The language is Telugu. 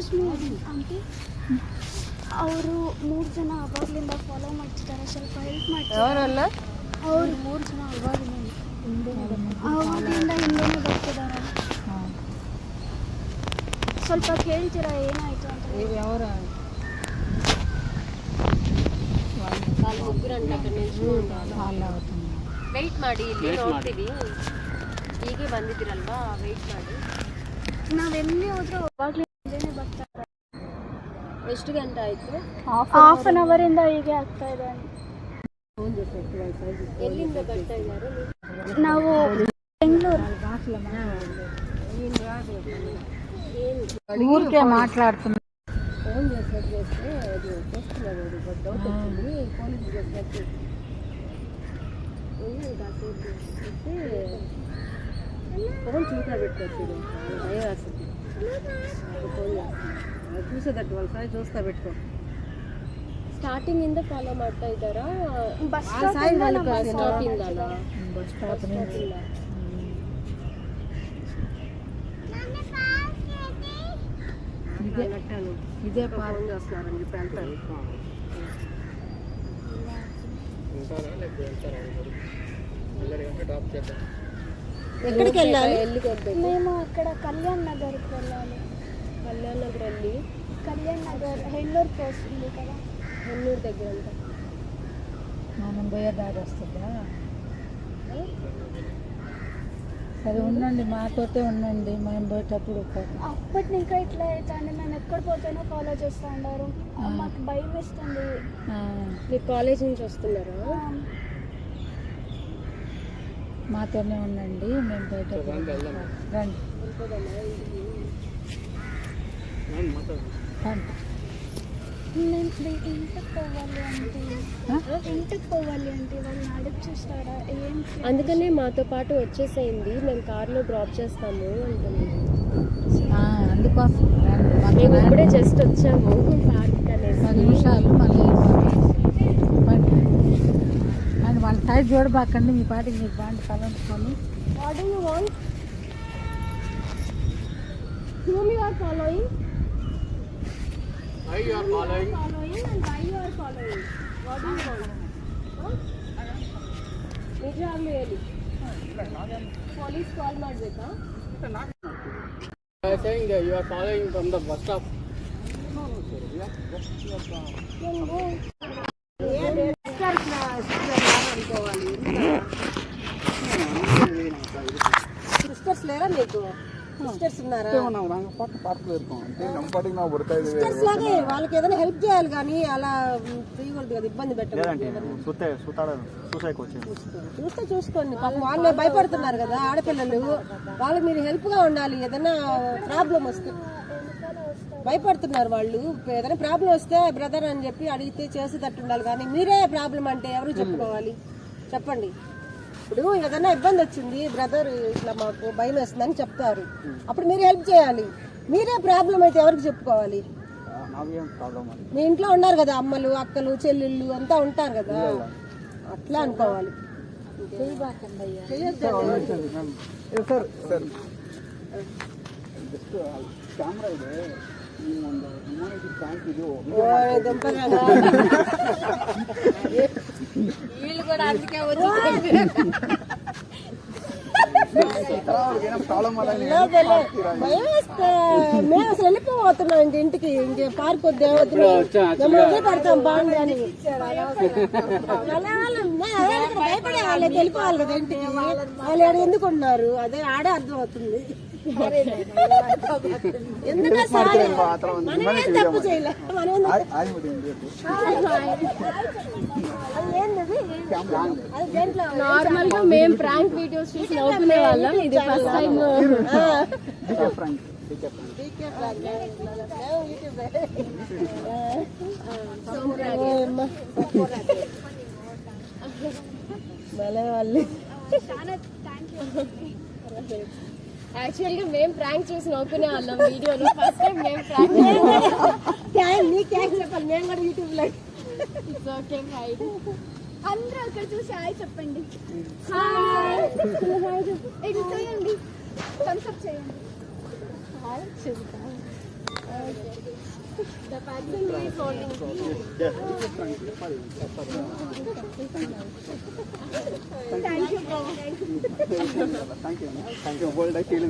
ಎಕ್ಸ್ಕ್ಯೂಸ್ ಮೀ ಆಂಟಿ, ಅವರು 3 ಜನ ಅವಾಗಲಿಂದ ಫಾಲೋ ಮಾಡ್ತಿದ್ದಾರೆ, ಸ್ವಲ್ಪ ಹೆಲ್ಪ್ ಮಾಡ್ತಾರೆ. ಅವರಲ್ಲ, ಅವ್ರು 3 ಜನ ಅವಾಗಿಂದ ಹಿಂದೆನೇ ಬರ್ತಿದ್ದಾರೆ. ಸ್ವಲ್ಪ ಕೇಳ್ತೀರಾ ಏನಾಯ್ತು ಅಂತ? ఇది ఎవరు వాళ్ళు ముగ్గురంట అక్కడ నిల్చుని ವೆಯ್ಟ್ ಮಾಡಿ, ಇಲ್ಲಿ ನೋಡ್ತೀವಿ. ಹೀಗೆ ಬಂದಿದ್ದೀರಲ್ವಾ, ವೆಯ್ಟ್ ಮಾಡಿ. ನಾವೆಲ್ಲಿ ಹೋದ್ರೂ ಅವಾಗಲೇ ಹಿಂದೆನೇ ಬರ್ತಾರೆ. ಎಷ್ಟು ಗಂಟೆ ಆಯಿತು? ಹಾಫ್ ಅನ್ ಅವರಿಂದ ಹೀಗೆ ಆಗ್ತಾ ಇದೆ. ಎಲ್ಲಿಂದ ಬರ್ತಾ ಇದ್ದಾರೆ? ನಾವು ಬೆಂಗಳೂರು. ఊరికే మాట్లాడుతున్నా. ఫోన్ చేస్తే అది చేస్తున్నారు, డౌట్ వచ్చింది. పోలీసు చేసినట్టు కాసేపు వస్తే ఫోన్ చూసా పెట్టుకోవచ్చు. భయం వస్తుంది. ఫోన్ చేస్తాను, చూసేదట్టు వాళ్ళ సాయి చూస్ತಾ పెట్టుకೋ. ಸ್ಟಾರ್ಟಿಂಗ್ ಇಂದ ಫಾಲೋ ಮಾಡ್ತಾ ಇದ್ದಾರಾ? ಬಸ್ ಸ್ಟಾಪ್ ಇಂದ ఇదే ఫోన్ చేస్తున్నారని చెప్పి వెళ్తారు. ఎక్కడికి వెళ్ళాలి? మేము అక్కడ కళ్యాణ్ నగర్కి వెళ్ళాలి. కళ్యాణ్ నగర్ వెళ్ళి కళ్యాణ్ నగర్ హెల్లూరు పోస్ట్ ఉంది కదా, హెల్లూరు దగ్గర అంతా మనం పోయే దారి వస్తుందా? సరే ఉండండి, మాతోటే ఉండండి, మేము పోయేటప్పుడు. అప్పటి ఇంకా ఇట్లా అవుతుంది. మేము ఎక్కడ పోతేనో ఫాలో చేస్తూ ఉన్నారు. మాకు భయం వేస్తుంది. మీరు కాలేజ్ నుంచి వస్తున్నారా? మాతోనే ఉండండి, మేము పోయేటప్పుడు రండి. ఇంటికి పోవాలి అంటే వాళ్ళు అడుగు చూస్తారా? ఏం అందుకనే మాతో పాటు వచ్చేసేయండి, మేము కార్లో డ్రాప్ చేస్తాము అంటున్నాము. అందుకోసం మేము ఇప్పుడే జస్ట్ వచ్చాము పార్క్ అనేసి. 10 నిమిషాలు మళ్ళీ అండ్ వాళ్ళ సైడ్ చూడబాకండి, మీ పాటికి మీరు బాండి కలుసుకొని. What do you want? Whom you are following? Why you are following? And why you are following? What do you want? ನಿಜವಾಗ್ಲೂ ಹೇಳಿ. ಪೊಲೀಸ್ ಕಾಲ್ ಮಾಡಬೇಕಾ? I am saying that you are following from the bus stop. Sisters లేరా మీకు? సిస్టర్స్ ఉన్నారా? సిస్టర్స్ లాగే వాళ్ళకి ఏదైనా హెల్ప్ చేయాలి కానీ అలా చేయకూడదు కదా, ఇబ్బంది పెట్టాలి. చూస్తే చూసుకోండి, పాపం వాళ్ళే భయపడుతున్నారు కదా ఆడపిల్లలు. వాళ్ళకి మీరు హెల్ప్ గా ఉండాలి. ఏదైనా ప్రాబ్లం వస్తే భయపడుతున్నారు వాళ్ళు. ఏదైనా ప్రాబ్లం వస్తే బ్రదర్ అని చెప్పి అడిగితే చేసేటట్టు ఉండాలి. కానీ మీరే ప్రాబ్లం అంటే ఎవరు చెప్పుకోవాలి? చెప్పండి. ఇప్పుడు ఏదైనా ఇబ్బంది వచ్చింది, బ్రదర్ ఇట్లా మాకు భయం వేస్తుందని చెప్తారు, అప్పుడు మీరు హెల్ప్ చేయాలి. మీరే ప్రాబ్లం అయితే ఎవరికి చెప్పుకోవాలి? మీ ఇంట్లో ఉన్నారు కదా అమ్మలు, అక్కలు, చెల్లెళ్ళు అంతా ఉంటారు కదా, అట్లా అనుకోవాలి. వీళ్ళు కూడా అందుకే వచ్చి భయం వేస్తే మేము అసలు వెళ్ళిపోతున్నాం ఇంక ఇంటికి. ఇంక పార్క్ వద్దే పడతాం బాగుంది అని భయపడే వాళ్ళే వెళ్ళిపోవాలి కదా ఇంటికి. వాళ్ళు ఆడ ఎందుకు ఉన్నారు అదే ఆడే అర్థం అవుతుంది. ఎందుకు మనమేం తప్పు చేయలే. నార్మల్ గా మేము ప్రాంక్ వీడియోస్ చూసి నవ్వుకునే వాళ్ళం. ఇది ఫస్ట్ టైం. భలే వాళ్ళు. యాక్చువల్గా మేము ప్రాంక్ చూసి నవ్వుకునే వాళ్ళం వీడియోలో. ఫస్ట్ టైం మేము ప్రాంక్ చెప్పాలి. మేము కూడా యూట్యూబ్ లో. It's okay fine. అందరూ అక్కడ చూసి హాయ్ చెప్పండి. ఇది చేయండి, థమ్స్ అప్ చేయండి. The person who is holding Yes. Thank you, bro. Thank you. World I feel